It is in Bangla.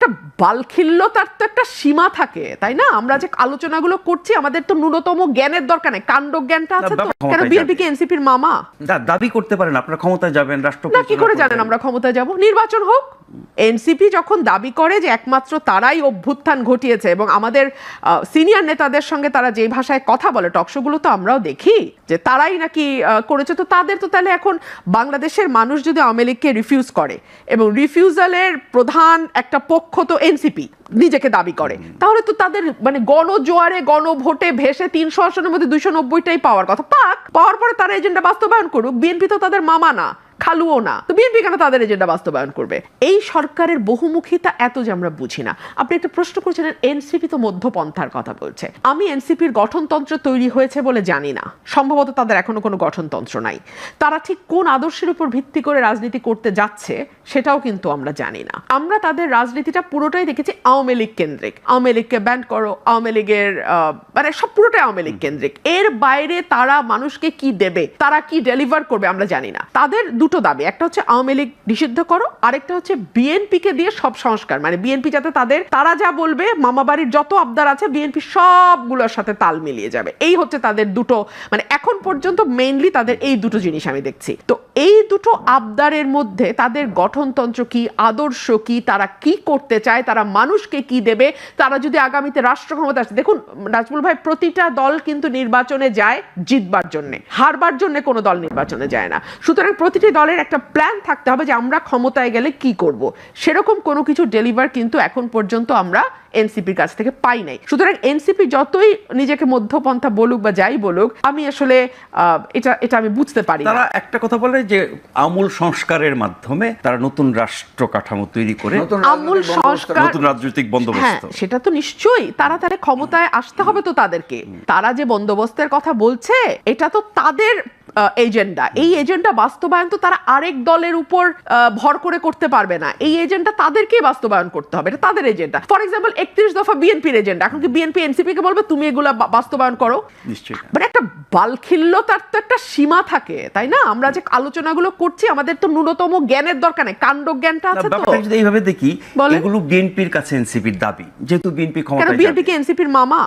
একটা বালখিল্যতার তো একটা সীমা থাকে, তাই না? আমরা যে আলোচনাগুলো করছি আমাদের তো ন্যূনতম জ্ঞানের দরকার নেই, কাণ্ড জ্ঞানটা আছে তো। কেন বিএনপি কি এনসিপির মামা? দাবি করতে পারেন আপনারা ক্ষমতায় যাবেন, রাষ্ট্র না, কি করে জানেন আমরা ক্ষমতায় যাব? নির্বাচন হোক। এনসিপি যখন দাবি করে যে একমাত্র তারাই অভ্যুত্থান ঘটিয়েছে এবং আমাদের সিনিয়র নেতাদের সঙ্গে তারা যে ভাষায় কথা বলে টকশোগুলো তো আমরাও দেখি যে তারাই নাকি করেছে, তো তাদের তো তাহলে এখন বাংলাদেশের মানুষ যদি আওয়ামী লীগকে রিফিউজ করে এবং রিফিউজালের প্রধান একটা পক্ষ তো এনসিপি নিজেকে দাবি করে, তাহলে তো তাদের মানে গণজোয়ারে গণভোটে ভেসে 300 আসনের মধ্যে 290টাই পাওয়ার কথা। পাওয়ার পরে তারা এজেন্ডা বাস্তবায়ন করুক। বিএনপি তো তাদের মামা না, খালুও না, তো বিএনপি কেন তাদের এজেন্ডা বাস্তবায়ন করবে? এই সরকারের বহুমুখিতা এত যে আমরা বুঝি না। আপনি একটা প্রশ্ন করেছিলেন এনসিপি তো মধ্যপন্থার কথা বলছে। আমি এনসিপির গঠনতন্ত্র তৈরি হয়েছে বলে জানি না, সম্ভবত তাদের এখনো কোনো গঠনতন্ত্র নাই। তারা ঠিক কোন আদর্শের উপর ভিত্তি করে রাজনীতি করতে যাচ্ছে সেটাও কিন্তু আমরা জানি না। আমরা তাদের রাজনীতিটা পুরোটাই দেখেছি আওয়ামী লীগ কেন্দ্রিক। আওয়ামী লীগকে ব্যান্ড করো, আওয়ামী লীগের মানে সব পুরোটাই আওয়ামী লীগ কেন্দ্রিক। এর বাইরে তারা মানুষকে কি দেবে, তারা কি ডেলিভার করবে আমরা জানি না। তাদের দুটো দাবি, একটা হচ্ছে আওয়ামী লীগ নিষিদ্ধ করো, আরেকটা হচ্ছে বিএনপি কে দিয়ে সব সংস্কার, মানে বিএনপি যাতে তারা যা বলবে মামাবাড়ির যত আবদার আছে বিএনপি সবগুলোর সাথে তাল মিলিয়ে যাবে। এই হচ্ছে তাদের দুটো, মানে এখন পর্যন্ত মেইনলি তাদের এই দুটো জিনিস আমি দেখছি। তো এই দুটো আবদারের মধ্যে তাদের গঠনতন্ত্র কি, আদর্শ কি, তারা কি করতে চায়, তারা মানুষকে কি দেবে, তারা যদি আগামীতে রাষ্ট্র ক্ষমতা আসে। দেখুন নাজমুল ভাই, প্রতিটা দল কিন্তু নির্বাচনে যায় জিতবার জন্য, হারবার জন্য কোনো দল নির্বাচনে যায় না। সুতরাং প্রতিটি দলের একটা প্ল্যান থাকতে হবে যে আমরা ক্ষমতায় গেলে কি করব। সেরকম কোনো কিছু ডেলিভার কিন্তু এখন পর্যন্ত আমরা এনসিপির কাছ থেকে পাই নাই। সুতরাং এনসিপি যতই নিজেকে মধ্যপন্থা বলুক বা যাই বলুক, আমি আসলে এটা আমি বুঝতে পারি না। তারা একটা কথা বলে যে আমূল সংস্কারের মাধ্যমে তারা নতুন রাষ্ট্র কাঠামো তৈরি করে আমূল সংস্কার, নতুন রাজনৈতিক বন্দোবস্ত। হ্যাঁ, সেটা তো নিশ্চয়ই তারা ক্ষমতায় আসতে হবে তো তাদেরকে। তারা যে বন্দোবস্তের কথা বলছে এটা তো তাদের এজেন্ডা। এই এজেন্ডা বাস্তবায়ন তো তারা আরেক দলের উপর ভর করে করতে পারবে না। এই এজেন্ডা তাদেরকেই বাস্তবায়ন করতে হবে, এটা তাদের এজেন্ডা। ফর এক্সাম্পল 31 দফা বিএনপির এজেন্ডা, এখন কি বিএনপি এনসিপি কে বলবে তুমি এগুলা বাস্তবায়ন করো? নিশ্চয়ই। মানে একটা বালখিল্যতার তো একটা সীমা থাকে, তাই না? আমরা যে আলোচনাগুলো করছি আমাদের তো ন্যূনতম জ্ঞানের দরকার নেই, কাণ্ড জ্ঞানটা আছে তো। ব্যাপারটা যদি এইভাবে দেখি, এগুলো বিএনপির কাছে এনসিপির দাবি, যেহেতু বিএনপি ক্ষমতায় যাবে। বিএনপি কি এনসিপির মামা?